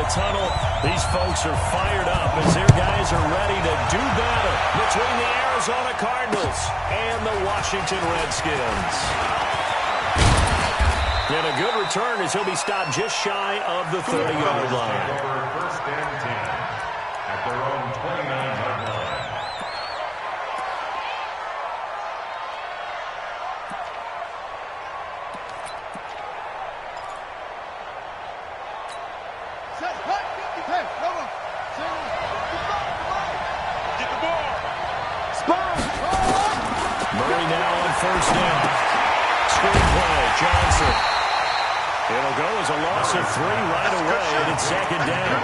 the tunnel. These folks are fired up as their guys are ready to do battle between the Arizona Cardinals and the Washington Redskins. And a good return as he'll be stopped just shy of the 30-yard line. First and 10 at their own 29-yard line. Get the ball. Murray now on first down. Screenplay, Johnson. It'll go as a loss of 3 right away, and it's second down.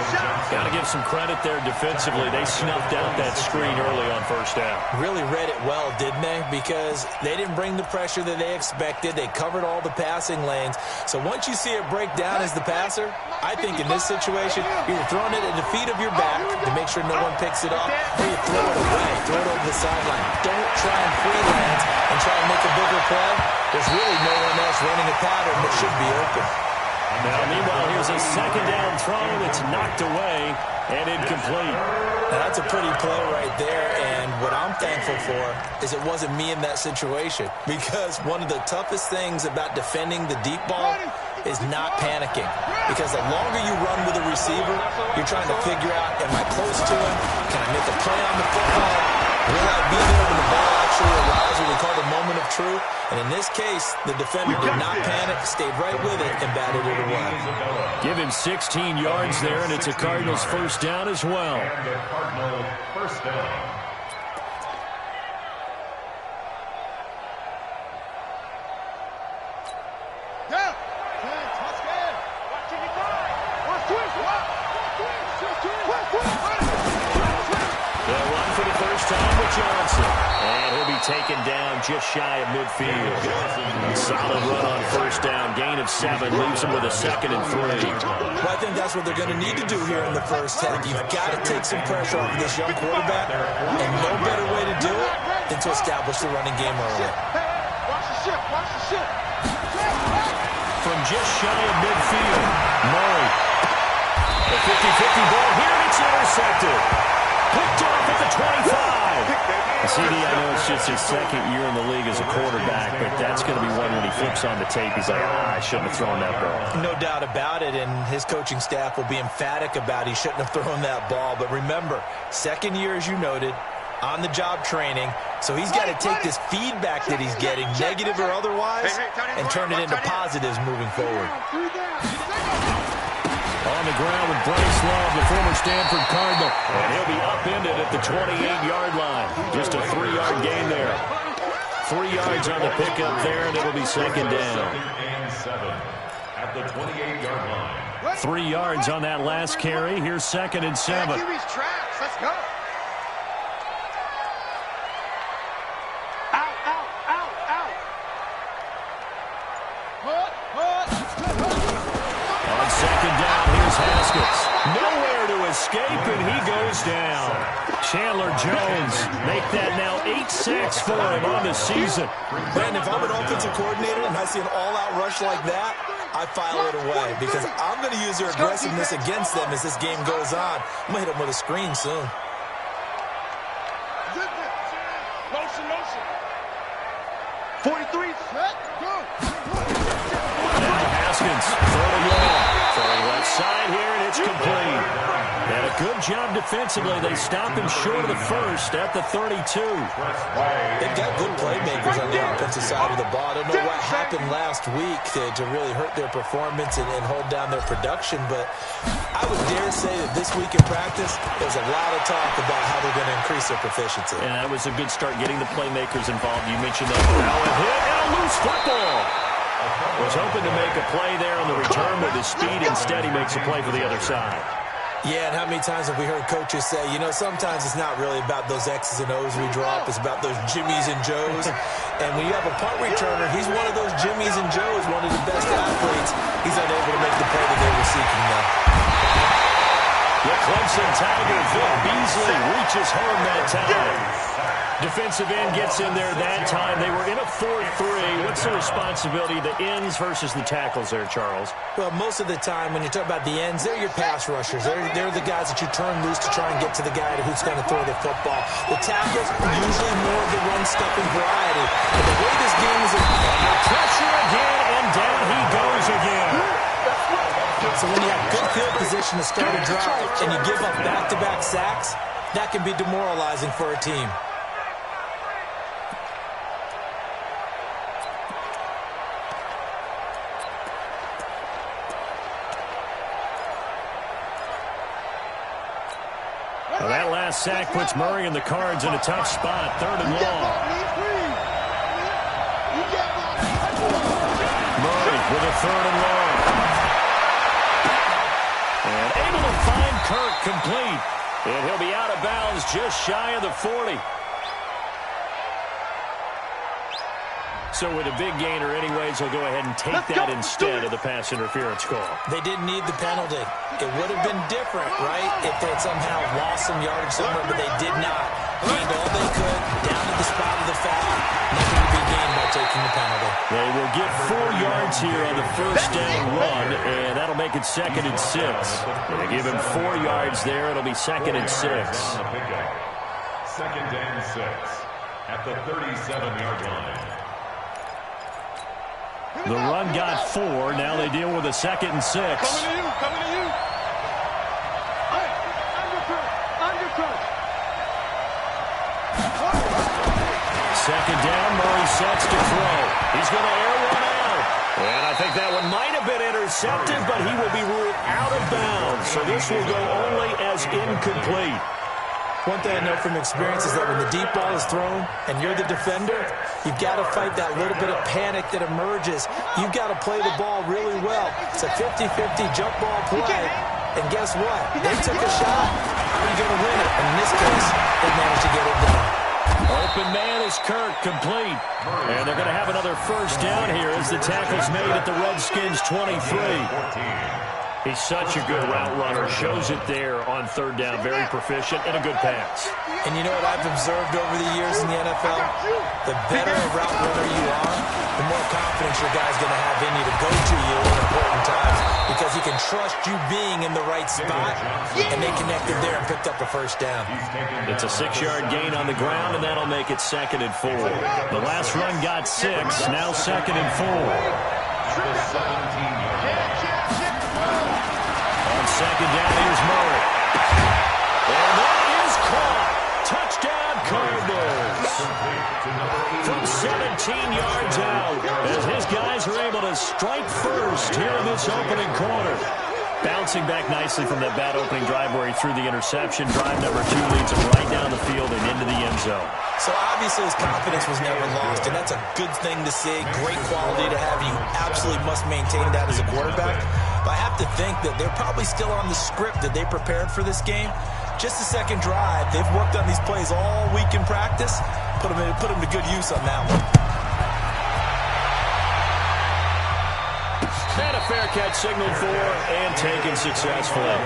Got to give some credit there defensively. They snuffed out that screen early on first down. Really read it well, didn't they? Because they didn't bring the pressure that they expected. They covered all the passing lanes. So once you see it break down as the passer, I think in this situation, you're throwing it at the feet of your back to make sure no one picks it off, or you throw it away, throw it over the sideline. Don't try and freelance and try and make a bigger play. There's really no one else running a pattern that should be open. Now, meanwhile, here's a second down throw that's knocked away and incomplete. Now, that's a pretty play right there, and what I'm thankful for is it wasn't me in that situation, because one of the toughest things about defending the deep ball is not panicking, because the longer you run with a receiver, you're trying to figure out, am I close to him? Can I make a play on the football? Will I be there when the ball actually arrives, what we call the moment of truth? And in this case, the defender did not panic, stayed right with it, and batted it away. Give him 16 yards there, and it's a Cardinals first down as well. And the Cardinals first down. They'll run for the first time with Johnson. And he'll be taken down just shy of midfield. A solid run on first down. Gain of 7 leaves him with a 2nd and 3. Well, I think that's what they're going to need to do here in the first half. You've got to take some pressure off of this young quarterback, and no better way to do it than to establish the running game early. From just shy of midfield, Murray. The 50-50 ball here, and it's intercepted. Picked off at the 25. CD, I know it's just his second year in the league as a quarterback, but that's going to be one when he flips on the tape. He's like, I shouldn't have thrown that ball. No doubt about it, and his coaching staff will be emphatic about he shouldn't have thrown that ball. But remember, second year, as you noted, on-the-job training, so he's got to take this feedback that he's getting, negative or otherwise, and turn it into positives moving forward. On the ground with Bryce Love, the former Stanford Cardinal. And he'll be upended at the 28-yard line. Just a 3-yard gain there. 3 yards on the pickup there, and it'll be second down. And 7 at the 28-yard line. 3 yards on that last carry. Here's 2nd and 7. Let's go. On second down, here's Haskins. Nowhere to escape, and he goes down. Chandler Jones make that now 8 sacks for him on the season. Man, if I'm an offensive coordinator and I see an all-out rush like that, I file it away because I'm going to use their aggressiveness against them as this game goes on. I'm going to hit them with a screen soon. Motion. 43. Set. Go. Now Haskins throwing left side here, and it's complete. And a good job defensively. They stop him short of the first at the 32. They've got good playmakers on the offensive side of the ball. I don't know what happened last week to really hurt their performance and hold down their production, but I would dare say that this week in practice, there's a lot of talk about how they're going to increase their proficiency. And that was a good start getting the playmakers involved. You mentioned that. Now a hit and a loose football. Was hoping to make a play there on the return with his speed. Instead, he makes a play for the other side. Yeah, and how many times have we heard coaches say, you know, sometimes it's not really about those X's and O's we drop. It's about those Jimmies and Joes. And when you have a punt returner, he's one of those Jimmies and Joes, one of the best athletes. He's unable to make the play that they were seeking, though. The Clemson Tiger, Vic Beasley, reaches home that time. Defensive end gets in there that time. They were in a 4-3. What's the responsibility of the ends versus the tackles there, Charles? Well, most of the time when you talk about the ends, they're your pass rushers. They're the guys that you turn loose to try and get to the guy who's going to throw the football. The tackles are usually more of the run-stuffing variety. But the way this game is... Under pressure again, and down he goes again. So when you have good field position to start a drive and you give up back-to-back sacks, that can be demoralizing for a team. Well, that last sack puts Murray and the Cards in a tough spot. 3rd and long. Murray with a 3rd and long. And able to find Kirk complete. And he'll be out of bounds just shy of the 40. So with a big gainer anyways, he'll go ahead and take that instead of the pass interference call. They didn't need the penalty. It would have been different, right, if they had somehow lost some yardage somewhere, but they did not. Gained all they could, down to the spot of the foul. Nothing to be gained by taking the penalty. They will get 4 yards here on the first down run, and that'll make it 2nd and 6. They give him 4 yards there. It'll be 2nd and 6. 2nd and 6 at the 37-yard line. The run got 4. Now they deal with a 2nd and 6. Coming to you. Coming to you. Hey, undercut. Second down, Murray sets to throw. He's going to air one out. And I think that one might have been intercepted, but he will be ruled out of bounds. So this will go only as incomplete. One thing I know from experience is that when the deep ball is thrown and you're the defender, you've got to fight that little bit of panic that emerges. You've got to play the ball really well. It's a 50-50 jump ball play. And guess what? They took a shot. How are you going to win it? And in this case, they managed to get it done. Open man is Kirk, complete. And they're going to have another first down here as the tackle's made at the Redskins 23. He's such a good route runner. Shows it there on 3rd down. Very proficient and a good pass. And you know what I've observed over the years in the NFL? The better a route runner you are, the more confidence your guy's going to have in you to go to you at important times because he can trust you being in the right spot, and they connected there and picked up a first down. It's a 6-yard gain on the ground, and that'll make it 2nd and 4. The last run got 6. Now 2nd and 4. On 2nd down, here's Murray. And that is caught. Touchdown, Cardinals. From 17 yards out, as his guys are able to strike first here in this opening quarter. Bouncing back nicely from that bad opening drive where he threw the interception. Drive number 2 leads him right down the field and into the end zone. So obviously his confidence was never lost, and that's a good thing to see. Great quality to have. You absolutely must maintain that as a quarterback. But I have to think that they're probably still on the script that they prepared for this game. Just the second drive. They've worked on these plays all week in practice. Put them to good use on that one. And a fair catch signaled for and taken successfully.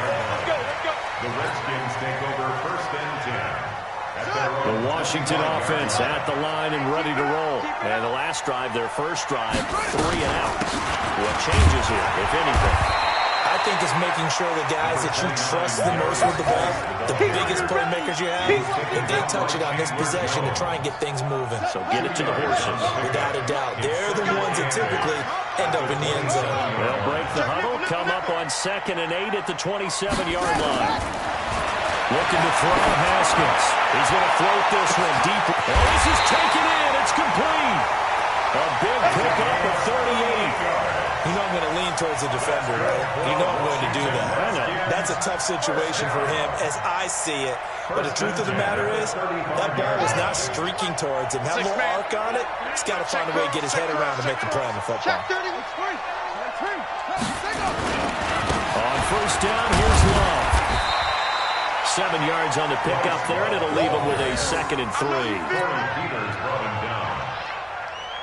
The Redskins take over 1st and 10. The Washington offense at the line and ready to roll. And the last drive, their first drive, 3 and out. What changes here, if anything? I think it's making sure the guys that you trust the most with the ball, the biggest playmakers you have, that they touch it on this possession to try and get things moving. So get it to the horses. Without a doubt. They're the ones that typically end up in the end zone. They'll break the huddle, come up on 2nd and 8 at the 27-yard line. Looking to throw Haskins. He's going to float this one deep. Oh, this is taken in. It's complete. A big pickup of 38. You know I'm going to lean towards the defender, right? You know I'm going to do that. I know. That's a tough situation for him as I see it. But the truth of the matter is, that ball was not streaking towards him. Have a little arc on it. He's got to find a way to get his head around and make the play on the football. On first down, here's Love. 7 yards on the pickup there, and it'll leave him with a 2nd and 3. Peters brought him down.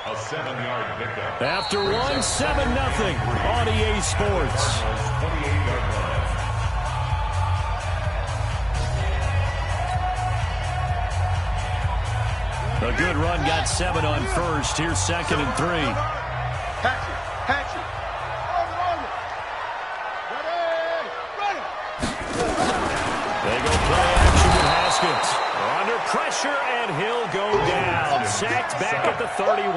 A 7-yard pickup. After 1, 7-0 on EA Sports. 28-yard line. good run got 7 on first. Here's 2nd and 3. Hatchet. They go play action with Haskins. Under pressure, and he'll go down. Sacked back at the 31.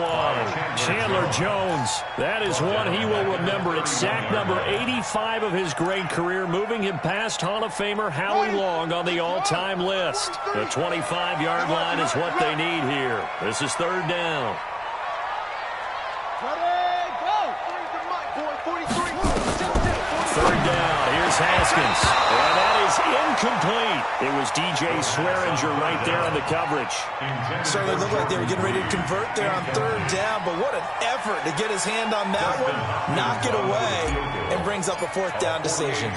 Chandler Jones. That is one he will remember. It's sack number 85 of his great career, moving him past Hall of Famer Howie Long on the all-time list. The 25-yard line is what they need here. This is 3rd down. Third down. Here's Haskins. And that is incomplete. It was DJ Swearinger right there on the coverage. Certainly looked like they were getting ready to convert there on 3rd down, but what an effort to get his hand on that one, knock it away, and brings up a 4th down decision.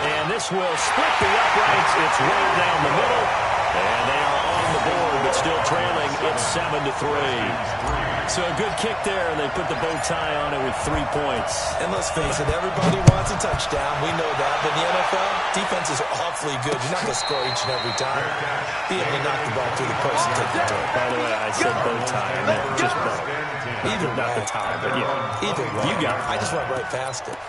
And this will split the uprights. It's right down the middle. And they are on the board, but still trailing. It's 7-3. So a good kick there, and they put the bow tie on it with 3 points. And let's face it, everybody wants a touchdown. We know that. But in the NFL, defenses are awfully good. You're not going to score each and every time. Be able to knock the ball through the post and take the turn. By the way, I said bow tie. I meant just bow. Either not the tie, but yeah. Either way. You got it. I just went right past it.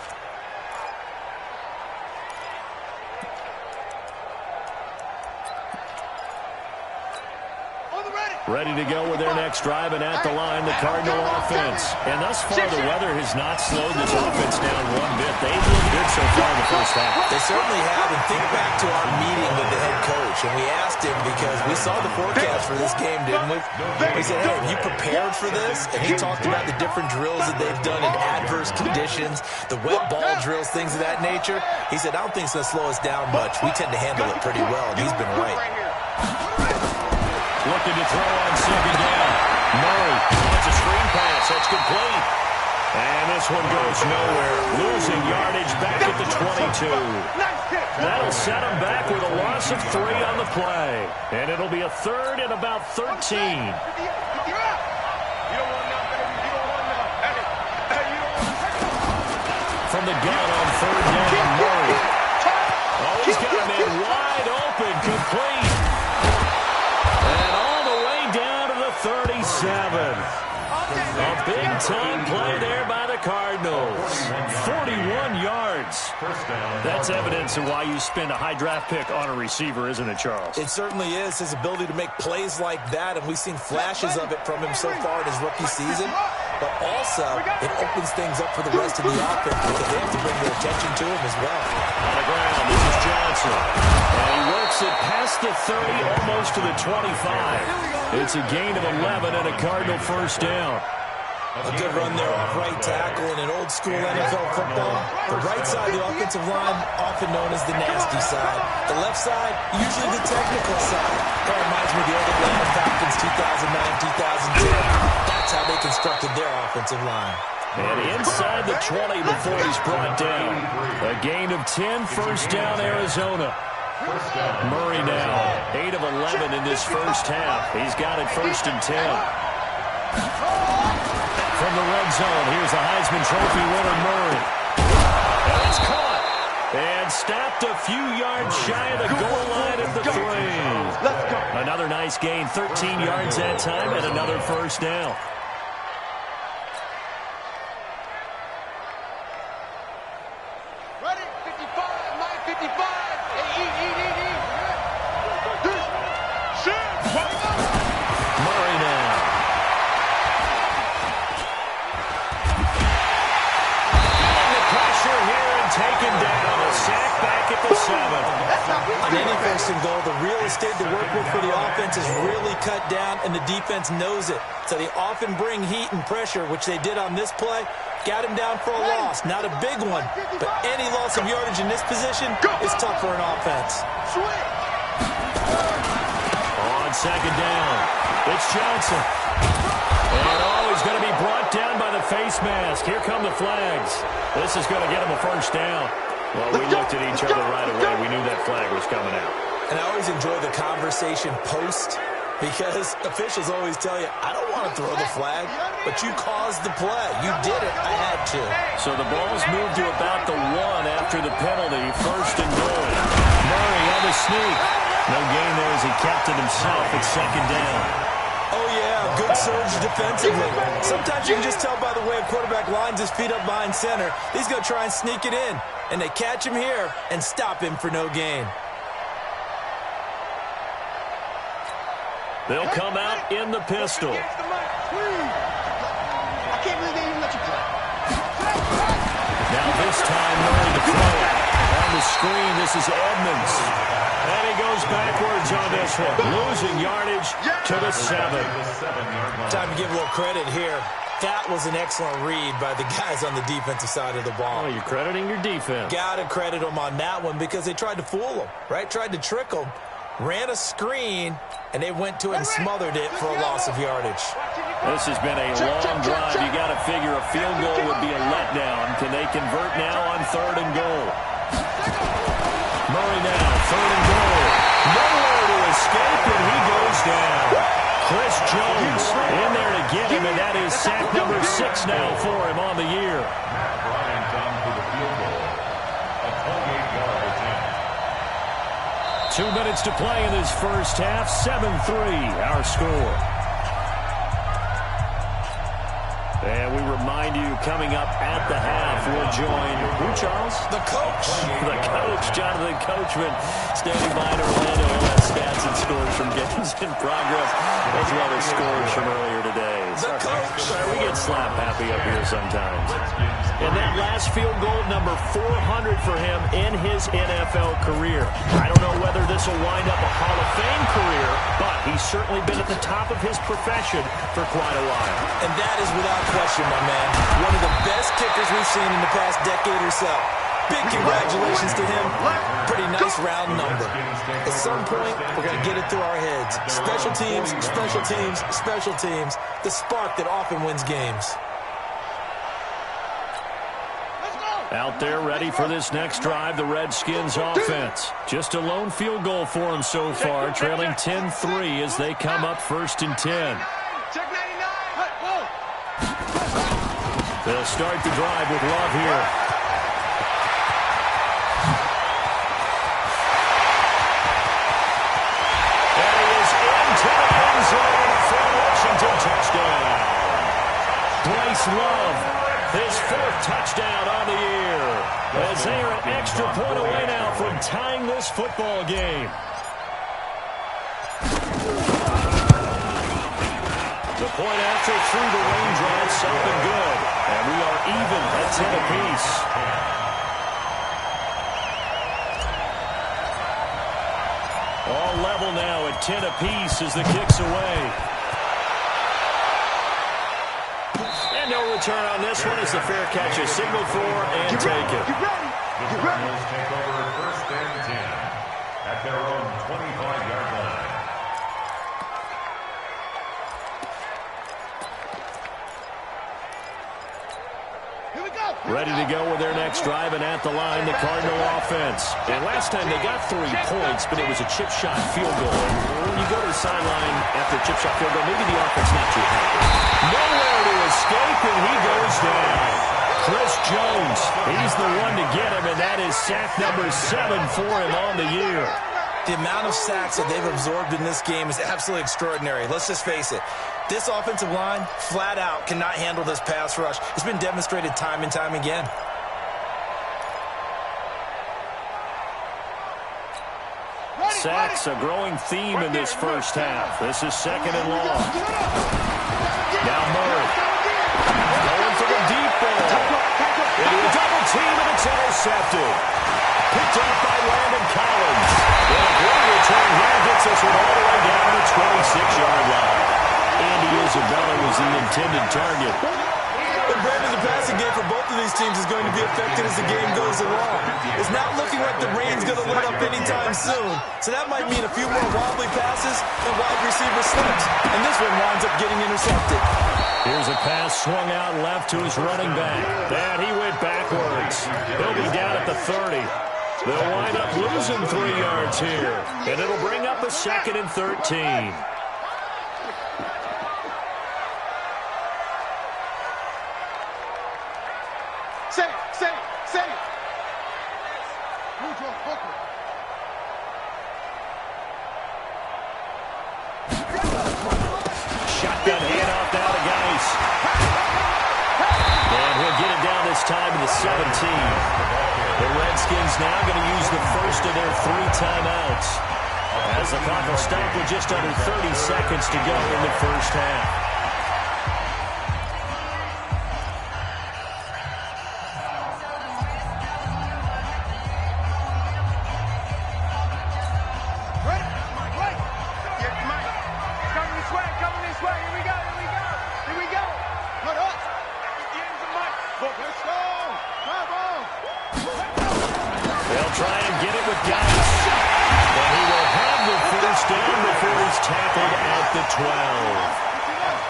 Ready to go with their next drive, and at the line, the Cardinal offense. And thus far, the weather has not slowed this offense down one bit. They've looked good so far in the first half. They certainly have, and think back to our meeting with the head coach, and we asked him because we saw the forecast for this game, didn't we? We said, hey, have you prepared for this? And he talked about the different drills that they've done in adverse conditions, the wet ball drills, things of that nature. He said, I don't think it's going to slow us down much. We tend to handle it pretty well, and he's been right. Looking to throw on 2nd down. Murray wants a screen pass. That's complete. And this one goes nowhere. Losing yardage back at the 22. That'll set him back with a loss of 3 on the play. And it'll be a 3rd and about 13. From the gun on 3rd down, Murray. Oh, he's got a man wide open, complete. 37. A big-time play there by the Cardinals. 41 yards. That's evidence of why you spend a high draft pick on a receiver, isn't it, Charles? It certainly is. His ability to make plays like that, and we've seen flashes of it from him so far in his rookie season. But also, it opens things up for the rest of the offense because they have to bring their attention to him as well. On the ground, this is Johnson. And he works it past the 30, almost to the 25. It's a gain of 11 and a Cardinal 1st down. A good run there off right tackle in an old-school NFL football. The right side of the offensive line, often known as the nasty side. The left side, usually the technical side. That reminds me of the old Atlanta Falcons 2009-2010. That's how they constructed their offensive line. And inside the 20 before he's brought down. A gain of 10, 1st down, Arizona. Murray now, 8 of 11 in this first half. He's got it 1st and 10. From the red zone, here's the Heisman Trophy winner, Murray. And it's caught. And stopped a few yards shy of the goal line at the 3. Another nice gain, 13 yards that time, and another 1st down. Ready? 55, 55. Murray now. Feeling the pressure here and taken down. A sack back at the 7. On any 1st and goal, the real estate to work with for the offense is really cut down, and the defense knows it. So they often bring heat and pressure, which they did on this play. Got him down for a loss. Not a big one, but any loss of yardage in this position is tough for an offense. On 2nd down, it's Johnson. And he's going to be brought down by the face mask. Here come the flags. This is going to get him a 1st down. Well, we looked at each other right away. We knew that flag was coming out. And I always enjoy the conversation post because officials always tell you, I don't want to throw the flag, but you caused the play. You did it. I had to. So the ball's moved to about the 1 after the penalty. 1st and goal. Murray on the sneak. No gain there as he kept it himself at second down. Oh, yeah, good surge defensively. Sometimes you can just tell by the way a quarterback lines his feet up behind center. He's going to try and sneak it in. And they catch him here and stop him for no gain. They'll come out in the pistol. I can't believe they even let you play. Now this time, Murray to throw it. On the screen, this is Edmonds. And he goes backwards on this one. Losing yardage to the 7. Time to give a little credit here. That was an excellent read by the guys on the defensive side of the ball. Oh, you're crediting your defense. Got to credit them on that one because they tried to fool them, right? Tried to trick them. Ran a screen, and they went to it and smothered it for a loss of yardage. This has been a long drive. You got to figure a field goal would be a letdown. Can they convert now on 3rd and goal? Murray now, 3rd and goal. Nowhere to escape, and he goes down. Chris Jones in there to get him, and that is sack number 6 now for him on the year. Matt Ryan down for the field goal. A 28-yard attempt. 2 minutes to play in this first half. 7-3 our score. And we remind you, coming up at the half, we'll join who, Charles? The coach. The coach, Jonathan Coachman, standing by in Orlando. He'll have stats and scores from games in progress, as well as scores from earlier today. The coach. Sorry, we get slap happy up here sometimes. And that last field goal, number 400 for him in his NFL career. I don't know whether this will wind up a Hall of Fame career, but he's certainly been at the top of his profession for quite a while. And that is without question, my man. One of the best kickers we've seen in the past decade or so. Big congratulations to him. Pretty nice round number. At some point, we're going to get it through our heads. Special teams, special teams, special teams. The spark that often wins games. Out there ready for this next drive, the Redskins offense. Just a lone field goal for them so far, trailing 10-3 as they come up 1st and 10. Check 99. They'll start the drive with Love here. And he is into the end zone for the Washington touchdown. Bryce Love. His 4th touchdown on the year, as they are an extra point away now from tying this football game. The point after through the raindrops, something good, and we are even at 10 apiece. All level now at 10 apiece as the kick's away. No return on this one as the fair catch is signaled for and taken. The Cardinals take over 1st and 10 at their own 25-yard line. Here we go. Ready to go with their next drive, and at the line, the Cardinal offense. And last time they got 3 points, but it was a chip shot field goal. And when you go to the sideline after a chip shot field goal, maybe the offense not too happy. Nowhere to escape, and he goes down. Chris Jones, he's the one to get him, and that is sack number 7 for him on the year. The amount of sacks that they've absorbed in this game is absolutely extraordinary. Let's just face it. This offensive line, flat out, cannot handle this pass rush. It's been demonstrated time and time again. Sacks, a growing theme in this first half. This is 2nd and long. Now Murray. Going for the deep ball. Into a double team, and it's intercepted. Picked up by Landon Collins. And a great return here gets us all the way down to the 26-yard line. Andy Isabella was the intended target. And Brandon, the passing game for both of these teams is going to be affected as the game goes along. It's not looking like the rain's going to let up anytime soon. So that might mean a few more wobbly passes and wide receiver slips. And this one winds up getting intercepted. Here's a pass swung out left to his running back. And he went backwards. He'll be down at the 30. They'll wind up losing 3 yards here. And it'll bring up a 2nd and 13. Move your focus. The Redskins now going to use the first of their 3 timeouts as the clock will stop with just under 30 seconds to go in the first half. They'll try and get it with guys. But he will have the first down before he's tackled at the 12.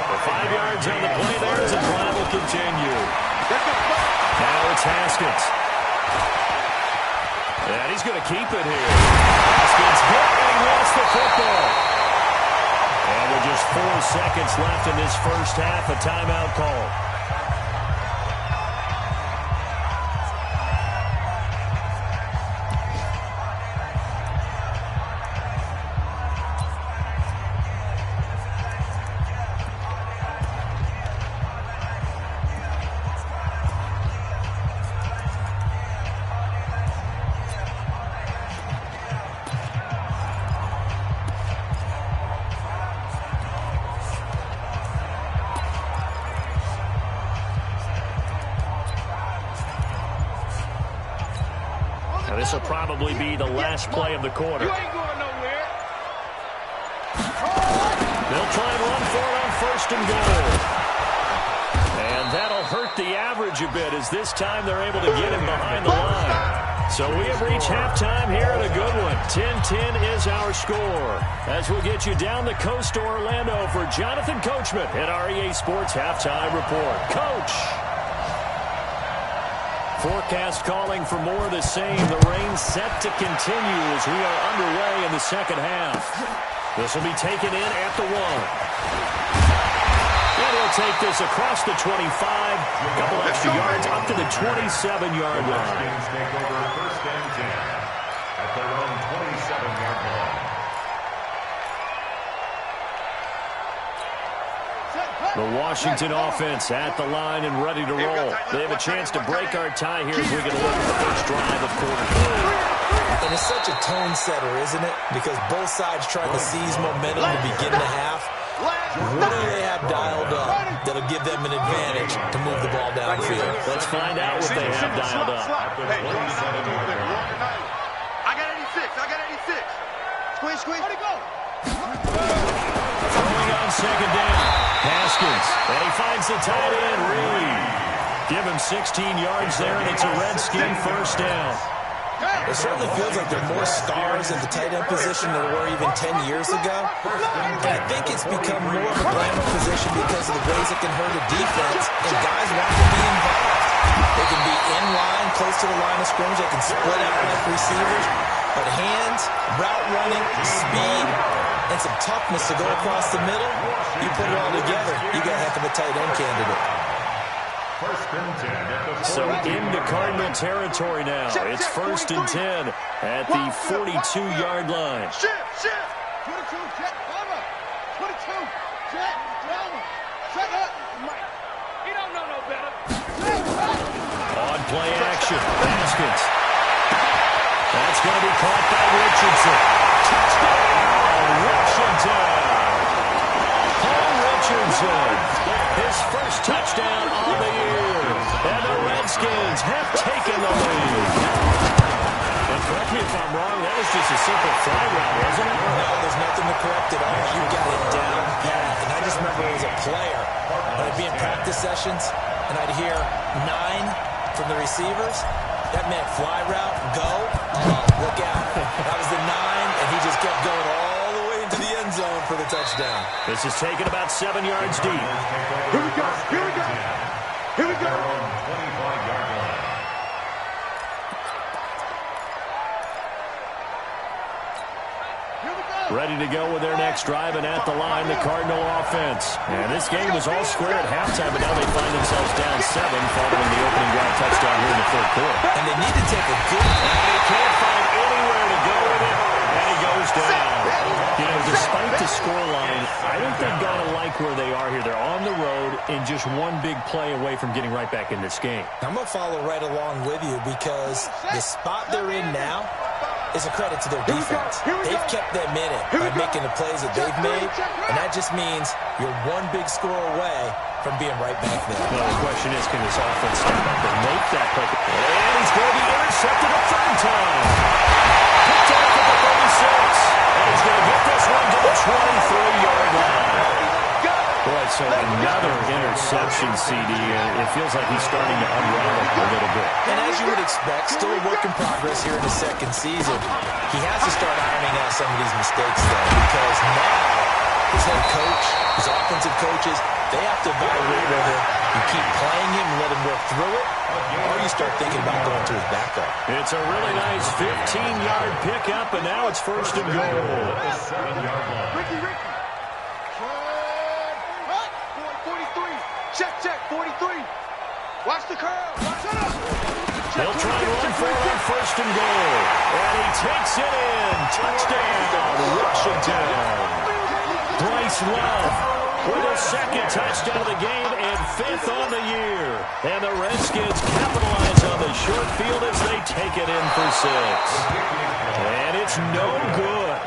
The 5 yards on the play there as the drive will continue. Now it's Haskins. And he's going to keep it here. Haskins hit and he lost the football. And with just 4 seconds left in this first half, a timeout call. This will probably be the last play of the quarter. You ain't going nowhere. They'll try and run for it on first and goal. And that'll hurt the average a bit as this time they're able to get him behind the line. So we have reached halftime here at a good one. 10-10 is our score. As we'll get you down the coast to Orlando for Jonathan Coachman at our EA Sports Halftime Report. Coach! Forecast calling for more of the same. The rain set to continue as we are underway in the second half. This will be taken in at the 1. And he'll take this across the 25. A couple extra yards up to the 27-yard line. Redskins take over first and 10 at their own 27-yard line. The Washington offense at the line and ready to roll. They have a chance to break our tie here as we get a look at the first drive of quarter 3. And it's such a tone setter, isn't it? Because both sides trying to seize momentum to begin the half. What do they have dialed up that'll give them an advantage to move the ball downfield? Let's find out what they have dialed up. I got 86. I got 86. Squeeze, squeeze. Where'd he go? Throwing on second down. Haskins. And he finds the tight end, Reed. Give him 16 yards there, and it's a Redskin first down. It certainly feels like there are more stars at the tight end position than there were even 10 years ago. And I think it's become more of a glamour position because of the ways it can hurt a defense, and guys want to be involved. They can be in line, close to the line of scrimmage. They can split out like receivers. But hands, route running, speed, and some toughness to go across the middle, you put it all together, you got a heck of a tight end candidate. First and 10 at the 40. So into Cardinal territory now. It's first and 10 at the 42-yard line. Shift, shift. 22, jet, cover. 22, jet, drama. Shut up, Mike. He don't know no better. On play action. Haskins. That's going to be caught by Richardson. Touchdown, Washington. Paul Richardson. His first touchdown on the year. And the Redskins have taken the lead. And correct me if I'm wrong, that was just a simple fly route, wasn't it? No, there's nothing to correct at all. You got it down pat. And I just remember as a player, when I'd be in practice sessions, and I'd hear 9 from the receivers. That meant fly route, go, look out. That was the 9, and he just kept going all the way into the end zone for the touchdown. This is taken about 7 yards deep. Here we go, here we go. Here we go. 25-yard line. Ready to go with their next drive, and at the line, the Cardinal offense. And this game was all square at halftime, but now they find themselves down 7 following the opening drive touchdown here in the third quarter. And they need to take a good And they can't find anywhere to go with it, and he goes down. You know, despite the scoreline, I think they've got to like where they are here. They're on the road and just one big play away from getting right back in this game. I'm going to follow right along with you because the spot they're in now is a credit to their defense. They've kept them in it by making the plays that they've made, and that just means you're one big score away from being right back there. Well, the question is, can this offense step up and make that play? And he's going to be intercepted a third time. Picked off at the 36. And he's going to get this one to the 23-yard line. Boy, so another interception, CD. It feels like he's starting to unravel a little bit. And as you would expect, still a work in progress here in the second season. He has to start ironing out some of these mistakes, though, because now his head coach, his offensive coaches, they have to evaluate whether you keep playing him and let him work through it, or you start thinking about going to his backup. It's a really nice 15-yard pickup, and now it's first and goal. Ricky. 43. Check, 43. Watch the curl. Watch it up. They'll try and run for it on first and goal. And he takes it in. Touchdown, Washington. Bryce Love with a second touchdown of the game and fifth on the year. And the Redskins capitalize on the short field as they take it in for 6. And it's no good.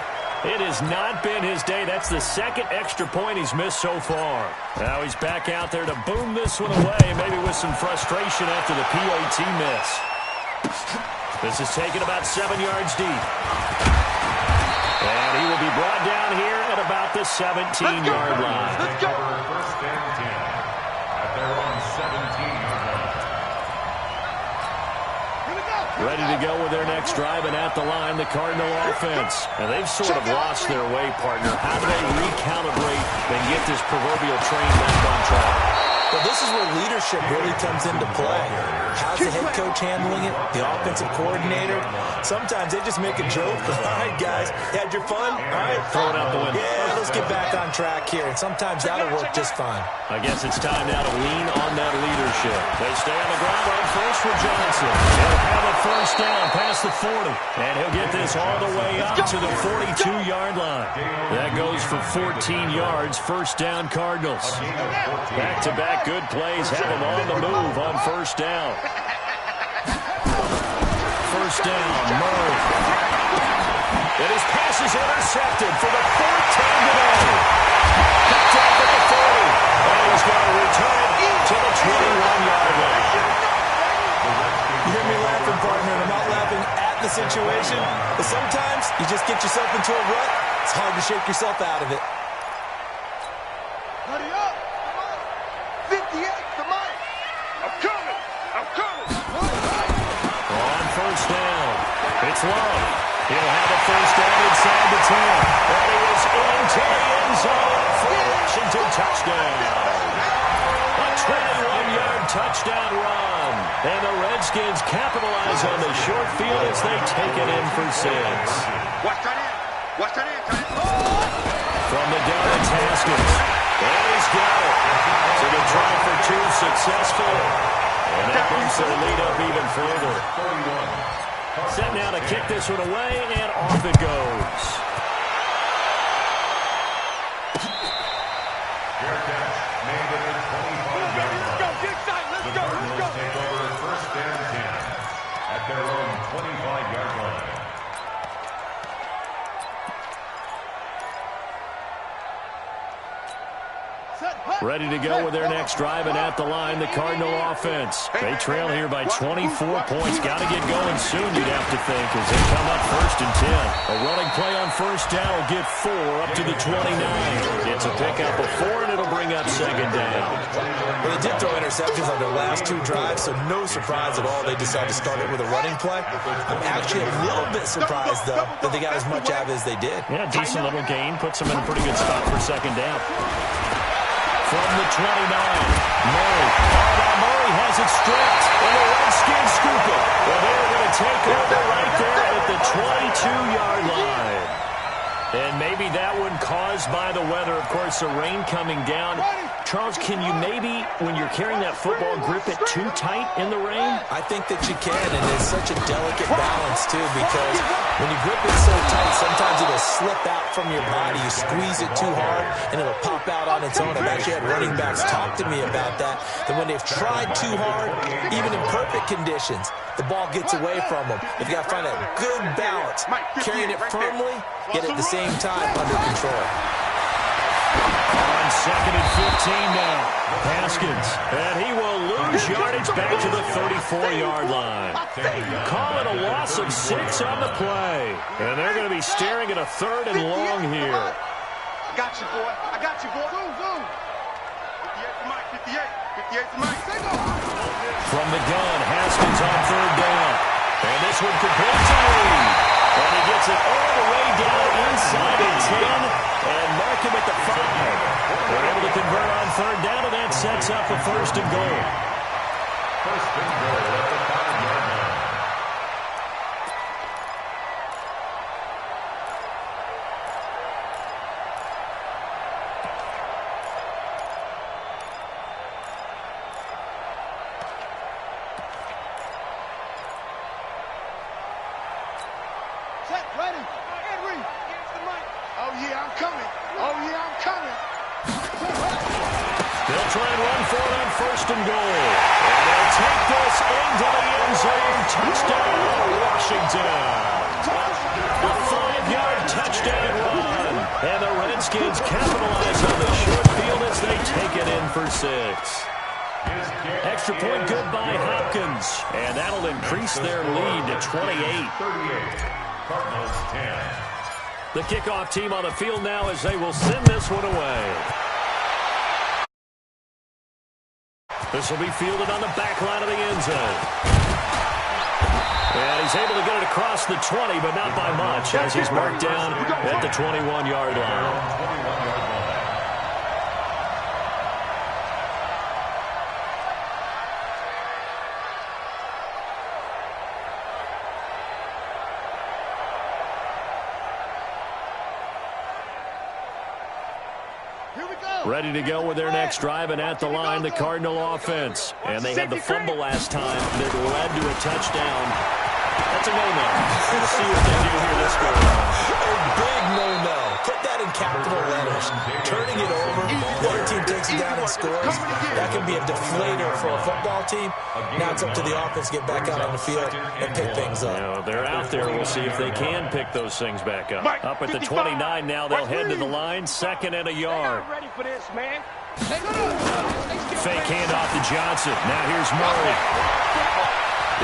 It has not been his day. That's the second extra point he's missed so far. Now he's back out there to boom this one away, maybe with some frustration after the PAT miss. This is taken about 7 yards deep. And he will be brought down here at about the 17-yard line. Let's go. First and 10 at their own 17-yard line. Ready to go with their next drive, and at the line, the Cardinal offense. And they've sort of lost their way, partner. How do they recalibrate and get this proverbial train back on track? Well, this is where leadership really comes into play. How's the head coach handling it? The offensive coordinator? Sometimes they just make a joke. All right, guys, you had your fun? All right. Throw it out the window. Yeah, let's get back on track here. And sometimes that'll work just fine. I guess it's time now to lean on that leadership. They stay on the ground on first with Johnson. He'll have a first down past the 40. And he'll get this all the way up to the 42-yard line. That goes for 14 yards. First down, Cardinals. Back-to-back good plays have him on the move on first down. First down, Murray. And his pass is intercepted for the fourth time today. Picked off at the 30. And he's going to return it to the 21-yard line. You hear me laughing, partner, and I'm not laughing at the situation, but sometimes you just get yourself into a rut. It's hard to shake yourself out of it. Hurry up. 58, come on. I'm coming. On first down, it's Love. He'll have a first down inside the 10. And he is into the end zone for a Washington touchdown. A 21-yard touchdown run. And the Redskins capitalize on the short field as they take it in for 6. Watch that in. From the down, it's Haskins. And he's got it. So the try for 2 successful. And that brings their lead up even further. Set now to kick this one away, and off it goes. Fair catch made at the 25-yard line. The Cardinals take over first and 10 at their own 25-yard line. Ready to go with their next drive, and at the line, the Cardinal offense. They trail here by 24 points. Got to get going soon, you'd have to think, as they come up first and 10. A running play on first down will get 4 up to the 29. It's a pickup of 4, and it'll bring up second down. Well, they did throw interceptions on their last 2 drives, so no surprise at all they decided to start it with a running play. I'm actually a little bit surprised, though, that they got as much out of it as they did. Yeah, decent little gain. Puts them in a pretty good spot for second down. From the 29, Murray. Oh, now Murray has it stripped, and the Redskins scoop it. Well, they're going to take over right there at the 22-yard line. And maybe that one caused by the weather. Of course, the rain coming down. Charles, can you maybe, when you're carrying that football, grip it too tight in the rain? I think that you can, and it's such a delicate balance, too, because when you grip it so tight, sometimes it'll slip out from your body. You squeeze it too hard, and it'll pop out on its own. I've actually had running backs talk to me about that when they've tried too hard, even in perfect conditions, the ball gets away from them. You've got to find that good balance, carrying it firmly, yet at the same time under control. On 2nd and 15 now, Haskins, and he will lose yardage back to the 34-yard line. Call it a loss of 6 on the play, and they're going to be staring at a 3rd and long here. I got you, boy. I got you, boy. Zoom, zoom. 58 to Mike. 58 to Mike. From the gun, Haskins on 3rd down, and this one complete to Reed. And he gets it all the way down inside the 10 and mark him at the 5. They're able to convert on 3rd down, and that sets up a 1st and goal. 1st and goal at the 5-yard line. Set, ready. Henry. Against the mic. Oh, yeah, I'm coming. Oh, yeah, I'm coming. They'll try and run for it on 1st and goal. And they'll take this into the end zone. Touchdown, Washington. A 5-yard touchdown run. And the Redskins capitalize on the short field as they take it in for 6. Extra point good by Hopkins. And that'll increase their lead to 28. 38. Cardinals 10. The kickoff team on the field now as they will send this one away. This will be fielded on the back line of the end zone. And he's able to get it across the 20, but not by much, as he's marked down at the 21-yard line. Ready to go with their next drive, and at the line, the Cardinal offense. And they had the fumble last time that led to a touchdown. That's a no-no. We'll see what they do here this go around. A big no-no. Put that in capital letters. Turning it over, the other team takes it down and scores. That can be a deflator for a football team. Now it's up to the offense to get back out on the field and pick things up. You know, they're out there. We'll see if they can pick those things back up. Up at the 29 now, they'll head to the line. 2nd and a yard. Ready for this, man. Fake handoff to Johnson. Now here's Murray.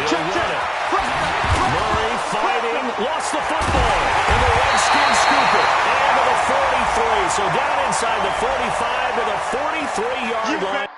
He'll run it. Murray fighting. Lost the football. And the Redskins scoop it. And to the 43. So down inside the 45 to the 43-yard line.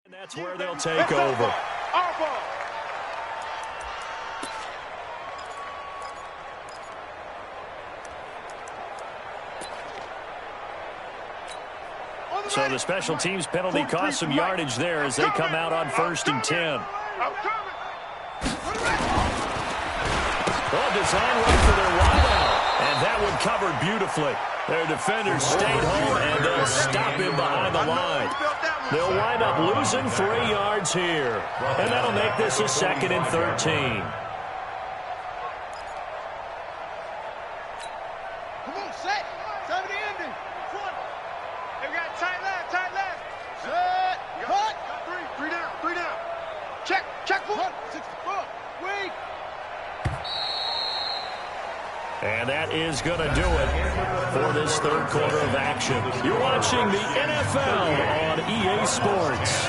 And that's where they'll take over. So the special teams penalty cost some yardage there as they come out on 1st and 10. Well, design right for their wideout. And that one covered beautifully. Their defenders stayed home, and they'll stop him behind the line. They'll wind up losing 3 yards here. And that'll make this a 2nd and 13. Come on, set. Time to end it. They got tight left, tight left. Set. Cut. Three down. Check. 64. Weak. And that is going to do it for this third quarter of action. You're watching the NFL on EA Sports.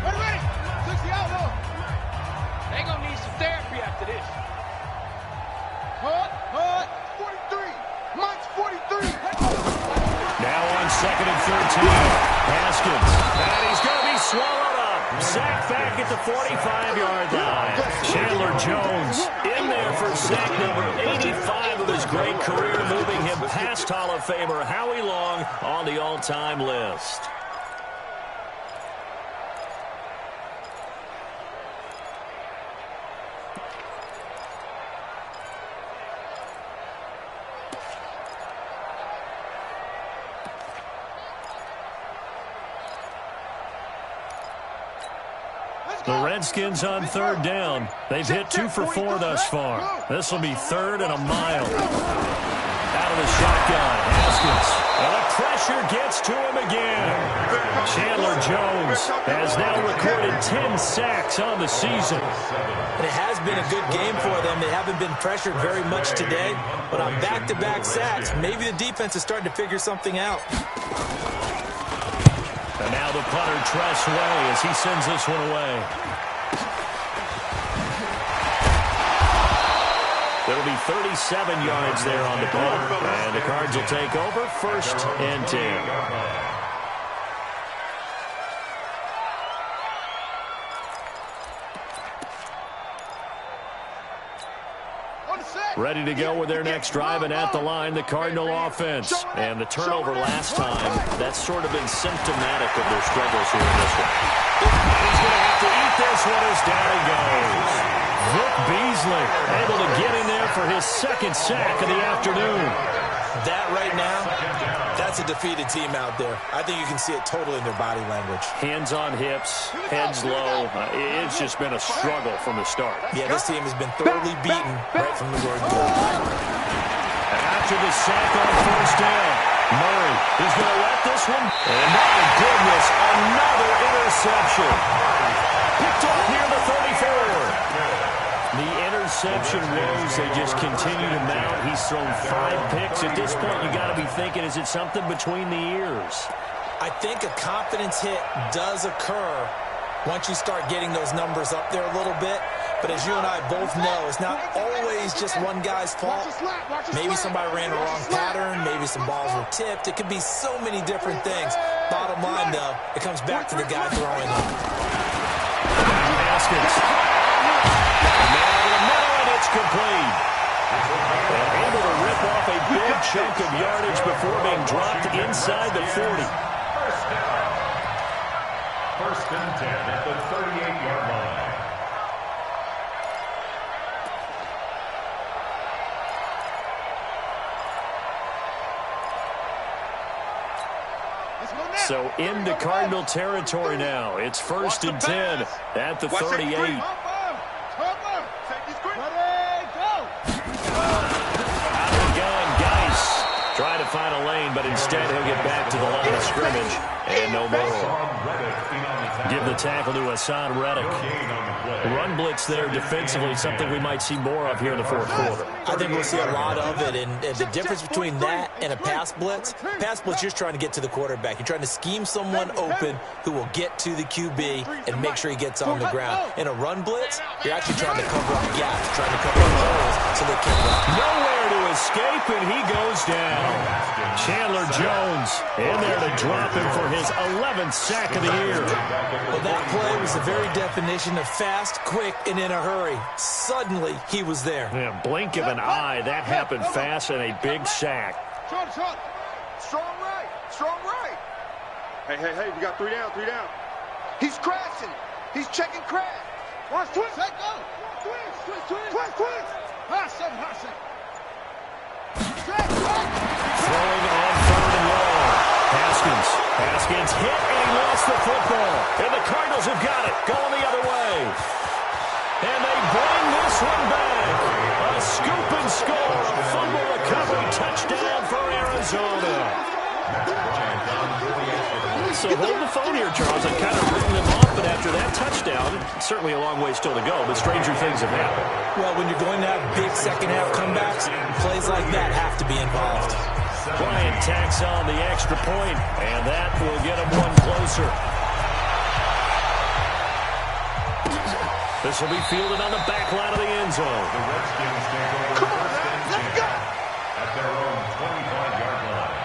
Ready. 60 out, low. They going to need some therapy after this. Hut. 43. Mike's 43. Now on 2nd and 13. Haskins. And he's going to be swallowed up. Sack back at the 45-yard line. Chandler Jones in there for sack number 85 of his great career, moving him past Hall of Famer Howie Long on the all-time list. The Redskins on third down. They've hit 2 for 4 thus far. This will be 3rd and a mile. Out of the shotgun, Haskins. And the pressure gets to him again. Chandler Jones has now recorded 10 sacks on the season. And it has been a good game for them. They haven't been pressured very much today. But on back-to-back sacks, maybe the defense is starting to figure something out. And now the punter, Tress Way, as he sends this one away. There'll be 37 yards there on the punt. And the Cards will take over 1st and 10. Ready to go with their next drive, and at the line, the Cardinal offense. And the turnover last time, that's sort of been symptomatic of their struggles here in this one. He's going to have to eat this one as down he goes. Vic Beasley able to get in there for his 2nd sack of the afternoon. That right now, that's a defeated team out there. I think you can see it totally in their body language. Hands on hips, heads low. It's just been a struggle from the start. Yeah, this team has been thoroughly beaten right from the word go. After the sack on 1st down, Murray is going to let this one. And my goodness, another interception. Picked off near the 34. The interception woes, they just continue to mount. He's thrown 5 picks. At this point, you got to be thinking, is it something between the ears? I think a confidence hit does occur once you start getting those numbers up there a little bit. But as you and I both know, it's not always just one guy's fault. Maybe somebody ran a wrong pattern. Maybe some balls were tipped. It could be so many different things. Bottom line, though, it comes back to the guy throwing them. Haskins. Complete. And able to rip off a big chunk of yardage before being dropped inside the 40. 1st and 10 at the 38-yard line. So into Cardinal territory now. It's 1st and 10 at the 38. Trying to find a lane, but instead he'll get back to the line of scrimmage. And no more. Give the tackle to Hassan Reddick. Run blitz there defensively, something we might see more of here in the 4th quarter. I think we'll see a lot of it. And the difference between that and a pass blitz, you're just trying to get to the quarterback. You're trying to scheme someone open who will get to the QB and make sure he gets on the ground. In a run blitz, you're actually trying to cover up gaps, trying to cover up holes so they can't run. Nowhere to escape, and he goes down. Chandler Jones in there to drop him for his 11th sack of the year. Well, that play was the very definition of fast, quick, and in a hurry. Suddenly, he was there. Yeah, blink of an eye. That happened fast and a big sack. Strong right. Strong right. Hey, you got 3 down, 3 down. He's crashing. He's checking crash. Watch twist. Let go. Twist. Hustle. Throwing on 3rd and long. Haskins hit, and he lost the football. And the Cardinals have got it, going the other way. And they bring this one back. A scoop and score, a fumble recovery touchdown for Arizona. So hold the phone here, Charles. I've kind of written them off, but after that touchdown, certainly a long way still to go, but stranger things have happened. Well, when you're going to have big second-half comebacks, plays like that have to be involved. Bryant tacks on the extra point, and that will get him one closer. This will be fielded on the back line of the end zone. The Redskins take over first and 10 at their own 25-yard line.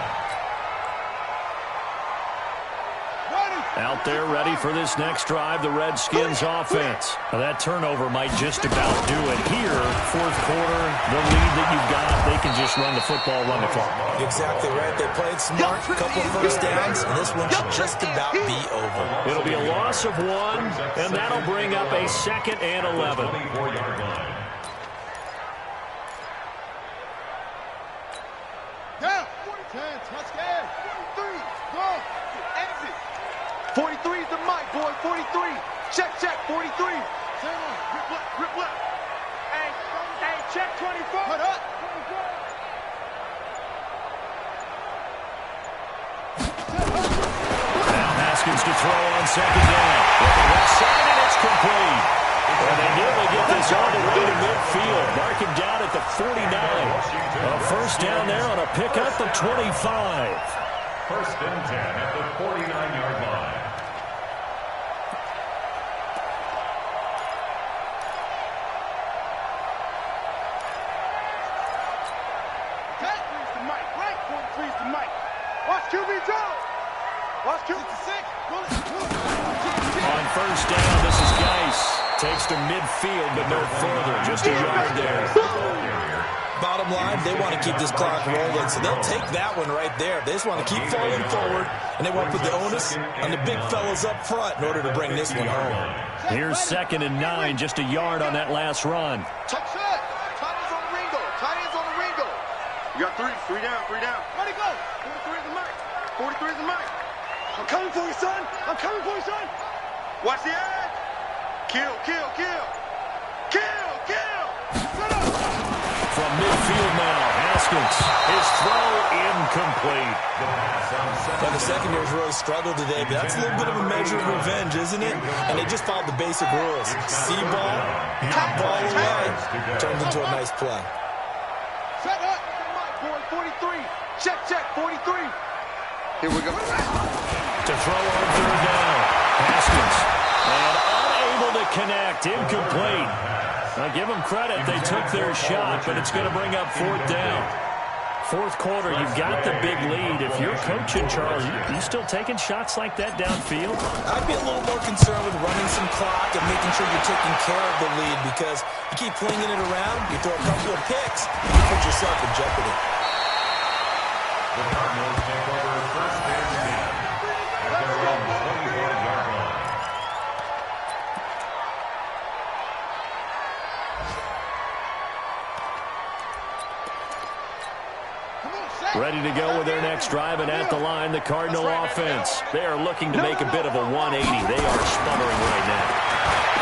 Out there ready for this next drive, the Redskins offense. Now that turnover might just about do it here. Fourth quarter, the lead that you've got, they can just run the football, run the clock. Exactly right. They played smart, couple of first downs, and this one should just about be over. It'll be a loss of one, and that'll bring up a 2nd and 11. 24-yard line. Down. 10, touchdown. 43, go. Exit. 43 is the mic, boy. 43. Check, 43. Rip left. Hey, check 24. Put up. Now Haskins to throw on 2nd down. With the left side, and it's complete. And they nearly get this all the way to midfield. Mark him down at the 49. A first down there on a pickup of 25. First and 10 at the 49-yard line. Watch QB Joe. Watch QB 6. On first down, this is Geis. Takes to midfield, but no further. Just a yard there. Bottom line, they want to keep this clock rolling, so they'll take that one right there. They just want to keep falling forward, and they want to put the onus on the big fellas up front in order to bring this one home. Here's 2nd and 9, just a yard on that last run. Check set. Tight ends on the Ringo. Tight ends on the Ringo. You got 3 down. Ready, go. 43 is the mic. 43 is the mic. I'm coming for you, son. Watch the edge. Kill. From midfield now, Haskins. His throw incomplete. Now, the secondary's really struggled today, but that's a little bit of a measure of revenge, isn't it? And they just followed the basic rules. See ball, knock ball away, turns into a nice play. Set up. Boy, 43. Check, 43. Here we go. To throw on 3rd down. Haskins. And unable to connect. Incomplete. Now give them credit. They took their shot, but it's going to bring up 4th down. Fourth quarter, you've got the big lead. If you're coaching, Charles, you still taking shots like that downfield? I'd be a little more concerned with running some clock and making sure you're taking care of the lead, because you keep flinging it around, you throw a couple of picks, you put yourself in jeopardy. The Cardinals take over first and 10 at their own 24-yard line. Ready to go with their next drive, and at the line, the Cardinal offense. They are looking to make a bit of a 180. They are sputtering right now.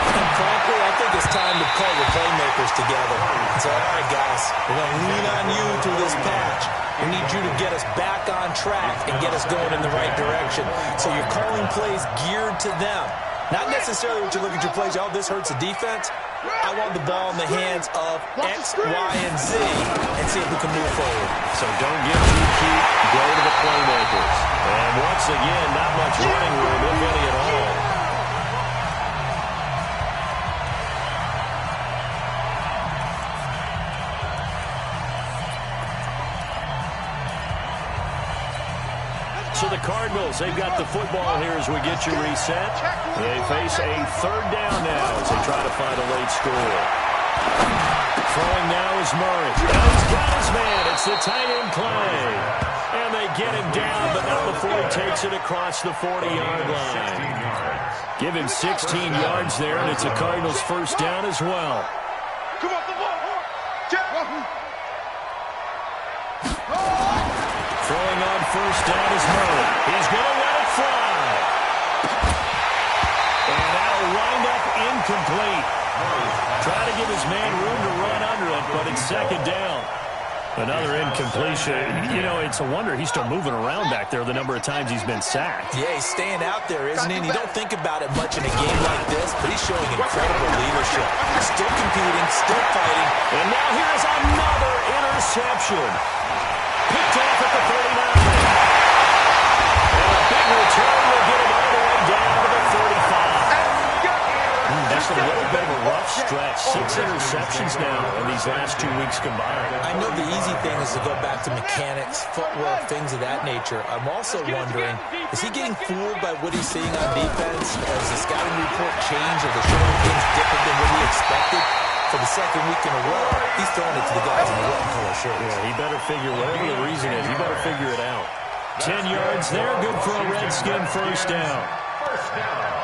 And frankly, I think it's time to pull the playmakers together. It's all right, guys. We're going to lean on you through this patch. We need you to get us back on track and get us going in the right direction. So you're calling plays geared to them. Not necessarily what you look at your plays, oh, this hurts the defense. I want the ball in the hands of X, Y, and Z and see if we can move forward. So don't get too cute. Go to the playmakers. And once again, not much running room, if any at all. So the Cardinals, they've got the football here as we get you reset. They face a 3rd down now as they try to find a late score. Throwing now is Murray. Now he's got his man. It's the tight end play. And they get him down, but not before he takes it across the 40-yard line. Give him 16 yards there, and it's a Cardinals first down as well. Come on, the ball. Throwing on first down is Murray. He's going to let it fly. And that'll wind up incomplete. Trying to give his man room to run under it, but it's 2nd down. Another incompletion. You know, it's a wonder he's still moving around back there the number of times he's been sacked. Yeah, he's staying out there, isn't he? And you don't think about it much in a game like this, but he's showing incredible leadership. Still competing, still fighting. And now here's another interception. Picked off at the 39. And a big return will get him all the way down to the 35. Just a little bit of a rough stretch. 6 interceptions now in these last 2 weeks combined. I know the easy thing is to go back to mechanics, footwork, things of that nature. I'm also wondering, is he getting fooled by what he's seeing on defense? Has the scouting report changed? Are they showing things different than what he expected? For the second week in a row, he's throwing it to the guys in the red and color shirts. Yeah, he better figure, whatever the reason is, he better figure it out. 10 yards there, good for a Redskin first down. First down.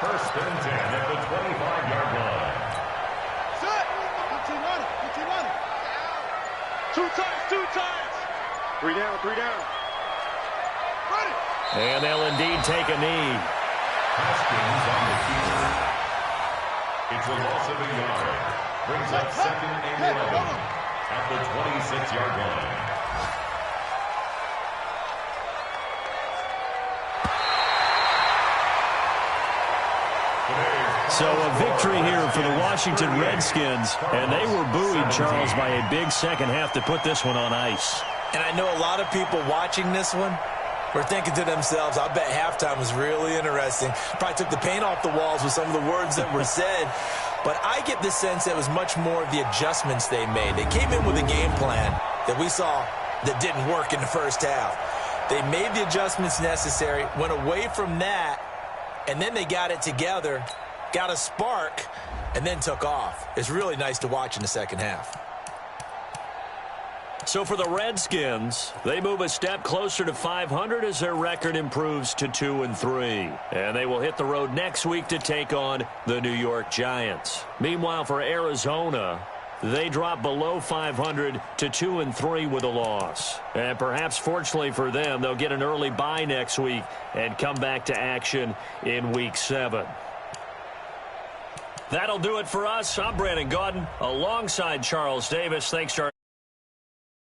First and 10 at the 25-yard line. Set. 15 on it. 15 on it. 2 times. 2 times. 3 down. 3 down. Ready. And they'll indeed take a knee. Haskins on the keeper. It's a loss of a yard. Brings up 2nd and 11 at the 26-yard line. So a victory here for the Washington Redskins, and they were buoyed, Charles, by a big second half to put this one on ice. And I know a lot of people watching this one were thinking to themselves, I bet halftime was really interesting. Probably took the paint off the walls with some of the words that were said. But I get the sense that it was much more of the adjustments they made. They came in with a game plan that we saw that didn't work in the first half. They made the adjustments necessary, went away from that, and then they got it together, got a spark, and then took off. It's really nice to watch in the second half. So for the Redskins, they move a step closer to 500 as their record improves to 2-3. And they will hit the road next week to take on the New York Giants. Meanwhile, for Arizona, they drop below 500 to 2-3 with a loss. And perhaps fortunately for them, they'll get an early bye next week and come back to action in Week 7. That'll do it for us. I'm Brandon Gaudin alongside Charles Davis. Thanks to our